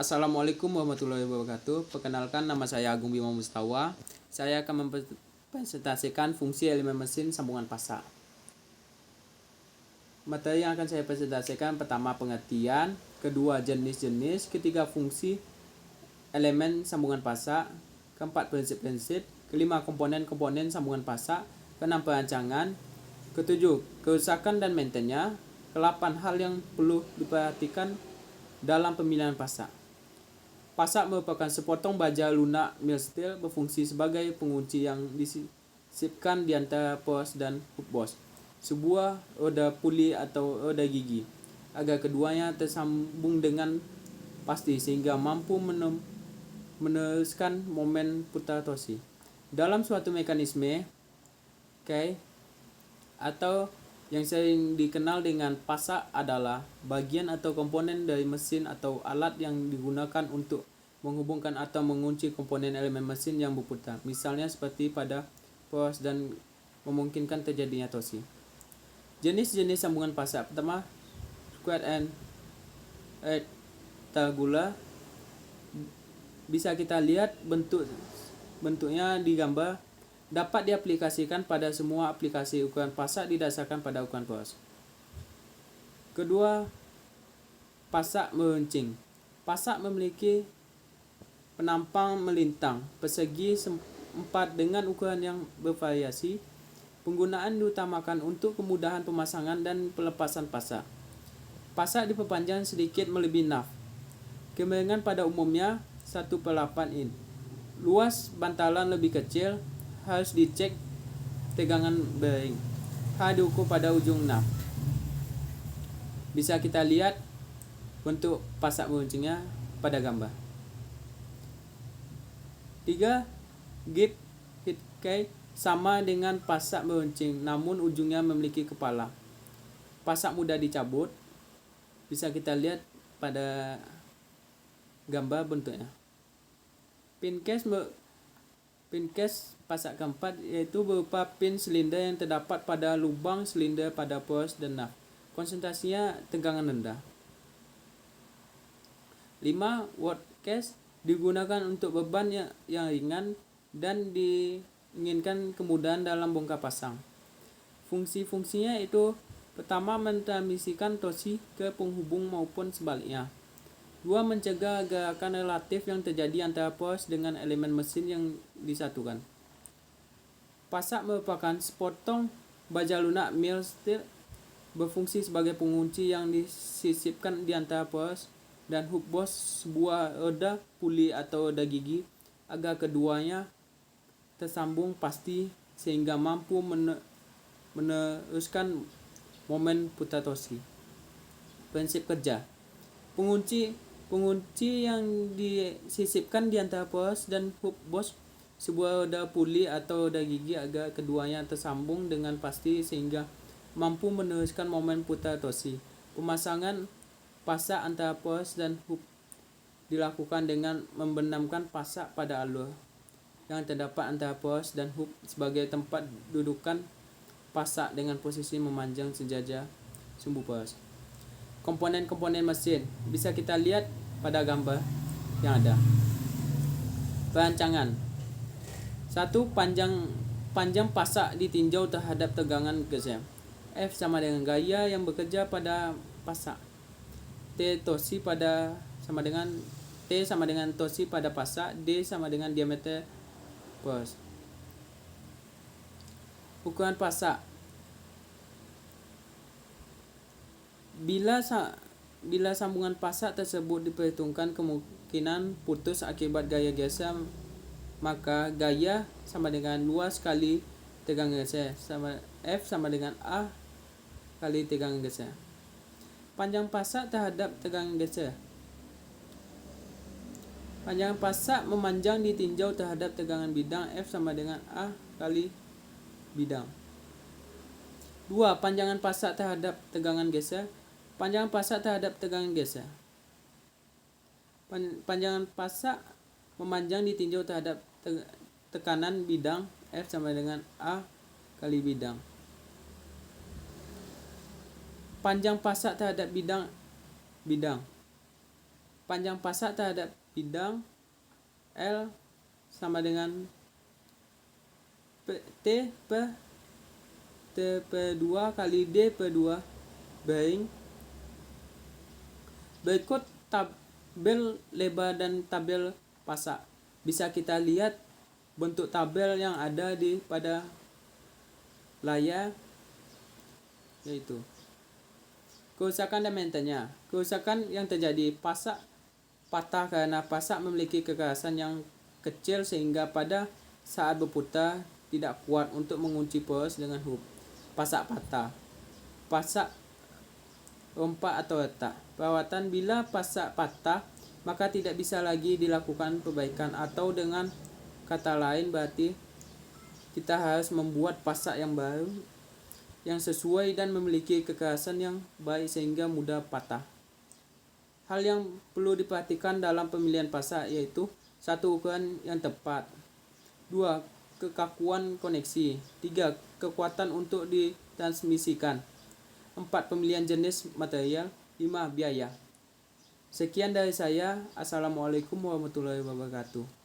Assalamualaikum warahmatullahi wabarakatuh. Perkenalkan, nama saya Agung Bima Mustawa. Saya akan mempresentasikan fungsi elemen mesin sambungan pasak. Materi yang akan saya presentasikan: pertama, pengertian; kedua, jenis-jenis; ketiga, fungsi elemen sambungan pasak; keempat, prinsip-prinsip; kelima, komponen-komponen sambungan pasak; keenam, perancangan; ketujuh, kerusakan dan maintenance; kelapan, hal yang perlu diperhatikan dalam pemilihan pasak. Pasak merupakan sepotong baja lunak mild steel berfungsi sebagai pengunci yang disisipkan di antara poros dan hook boss, sebuah roda puli atau roda gigi, agar keduanya tersambung dengan pasti sehingga mampu meneruskan momen putar torsi. Dalam suatu mekanisme, atau yang sering dikenal dengan pasak adalah bagian atau komponen dari mesin atau alat yang digunakan untuk menghubungkan atau mengunci komponen elemen mesin yang berputar, misalnya seperti pada poros, dan memungkinkan terjadinya torsi. Jenis-jenis sambungan pasak: pertama, square and rectangular. Bisa kita lihat bentuknya di gambar. Dapat diaplikasikan pada semua aplikasi ukuran pasak didasarkan pada ukuran poros. Kedua, pasak meruncing. Pasak memiliki penampang melintang, persegi, empat dengan ukuran yang bervariasi. Penggunaan diutamakan untuk kemudahan pemasangan dan pelepasan pasak. Pasak diperpanjang sedikit melebihi naf. Kemiringan pada umumnya 1/8 in. Luas bantalan lebih kecil. Harus dicek tegangan bearing. H diukur pada ujung naf. Bisa kita lihat bentuk pasak meruncingnya pada gambar. 3. Gap hit key sama dengan pasak meruncing, namun ujungnya memiliki kepala. Pasak mudah dicabut. Bisa kita lihat pada gambar bentuknya. Pin case pasak keempat yaitu berupa pin silinder yang terdapat pada lubang silinder pada poros dan naf. Konsentrasinya tegangan rendah. 5. Work case digunakan untuk beban yang ringan dan diinginkan kemudahan dalam bongkar pasang. Fungsi-fungsinya itu: pertama, mentransmisikan torsi ke penghubung maupun sebaliknya. 2. Mencegah gerakan relatif yang terjadi antara poros dengan elemen mesin yang disatukan. Pasak merupakan sepotong baja lunak mild steel berfungsi sebagai pengunci yang disisipkan di antara poros dan hook boss, sebuah roda puli atau roda gigi, agar keduanya tersambung pasti sehingga mampu meneruskan momen putar torsi. Prinsip kerja: pengunci yang disisipkan di antara poros dan hook boss, sebuah roda puli atau roda gigi, agar keduanya tersambung dengan pasti sehingga mampu meneruskan momen putar torsi. Pemasangan pasak antara poros dan hook dilakukan dengan membenamkan pasak pada alur yang terdapat antara poros dan hook sebagai tempat dudukan pasak dengan posisi memanjang sejajar sumbu poros. Komponen-komponen mesin bisa kita lihat pada gambar yang ada. Perancangan: 1. Panjang pasak ditinjau terhadap tegangan geser. F sama dengan gaya yang bekerja pada pasak. T sama dengan torsi pada pasak. D sama dengan diameter poros. Ukuran pasak: Bila sambungan pasak tersebut diperhitungkan kemungkinan putus akibat gaya geser, maka gaya sama dengan luas kali tegangan geser. F sama dengan A kali tegangan geser. Panjang pasak terhadap tegangan geser: panjang pasak memanjang ditinjau terhadap tegangan bidang. F sama dengan A kali bidang. 2. Panjangan pasak terhadap tegangan geser: panjangan pasak terhadap tegangan geser. Panjangan pasak memanjang ditinjau terhadap tekanan bidang. F sama dengan A kali bidang. Panjang pasak terhadap bidang. panjang pasak terhadap bidang L sama dengan T per T per 2 kali D per 2 baring. Berikut tabel lebar dan tabel pasak. Bisa kita lihat bentuk tabel yang ada pada layar, yaitu kerusakan dan maintenance. Kerusakan yang terjadi, pasak patah karena pasak memiliki kekerasan yang kecil sehingga pada saat berputar tidak kuat untuk mengunci poros dengan hub. Pasak patah, pasak rompak atau retak. Perawatan: bila pasak patah maka tidak bisa lagi dilakukan perbaikan, atau dengan kata lain berarti kita harus membuat pasak yang baru yang sesuai dan memiliki kekerasan yang baik sehingga mudah patah. Hal yang perlu diperhatikan dalam pemilihan pasak yaitu: 1. Ukuran yang tepat. 2. Kekakuan koneksi. 3. Kekuatan untuk ditransmisikan. 4. Pemilihan jenis material. 5. Biaya. Sekian dari saya. Assalamualaikum warahmatullahi wabarakatuh.